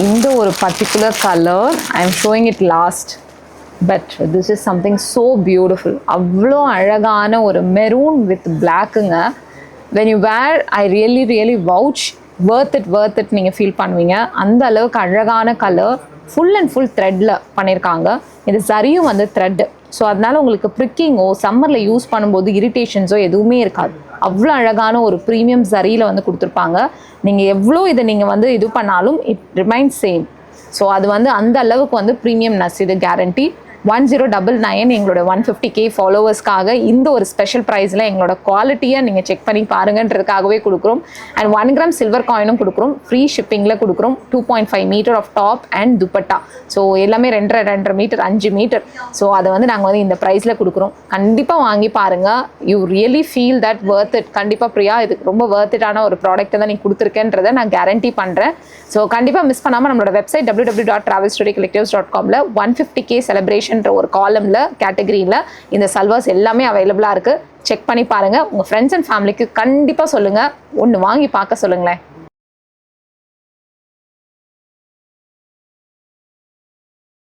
இந்த ஒரு particular colour I am showing it last, but this is something so beautiful. அவ்வளோ அழகான ஒரு மெரூன் வித் பிளாக்குங்க. When you wear I really vouch, worth it நீங்கள் feel பண்ணுவீங்க. அந்த அளவுக்கு அழகான கலர், ஃபுல் அண்ட் ஃபுல் த்ரெட்டில் பண்ணியிருக்காங்க. இது சரியும் வந்து த்ரெட்டு, ஸோ அதனால் உங்களுக்கு ப்ரிக்கிங்கோ சம்மரில் யூஸ் பண்ணும்போது இரிட்டேஷன்ஸோ எதுவுமே இருக்காது. அவ்வளோ அழகான ஒரு ப்ரீமியம் சரியில் வந்து கொடுத்துருப்பாங்க. நீங்கள் எவ்வளோ இதை நீங்கள் வந்து இது பண்ணாலும் இட் ரிமைன்ஸ் சேம். ஸோ அது வந்து அந்த அளவுக்கு வந்து ப்ரீமியம்னஸ், இது கேரண்டி. 1099 எங்களோட 150K ஃபாலோவர்ஸ்க்காக இந்த ஒரு ஸ்பெஷல் ப்ரைஸில் எங்களோட குவாலிட்டியை நீங்கள் செக் பண்ணி பாருங்கன்றதுக்காகவே கொடுக்குறோம். அண்ட் 1 கிராம் சில்வர் காயினும் கொடுக்குறோம், ஃப்ரீ ஷிப்பிங்கில் கொடுக்குறோம். 2.5 metre of top and dupatta, so எல்லாமே 2.5 மீட்டர் 5 மீட்டர். ஸோ அதை வந்து நாங்கள் வந்து இந்த ப்ரைஸில் கொடுக்குறோம். கண்டிப்பாக வாங்கி பாருங்கள், you really feel that worth it. கண்டிப்பாக பிரியா, இது ரொம்ப worth it-ஆன ஒரு ப்ராடக்ட்டை தான் நீ கொடுத்துருக்கேன்றதை நான் கேரண்டி பண்ணுறேன். ஸோ கண்டிப்பாக மிஸ் பண்ணாமல் நம்மளோட வெப்சைட் www.travelstorycollectives.com-ல 150K செலிப்ரேஷன் ஒரு காலம்ல கேட்டகரியில் இந்த சல்வாஸ் எல்லாமே அவைலபிளாக இருக்குது. செக் பண்ணி பாருங்கள். உங்கள் ஃப்ரெண்ட்ஸ் அண்ட் ஃபேமிலிக்கு கண்டிப்பாக சொல்லுங்கள், ஒன்று வாங்கி பார்க்க சொல்லுங்களேன்.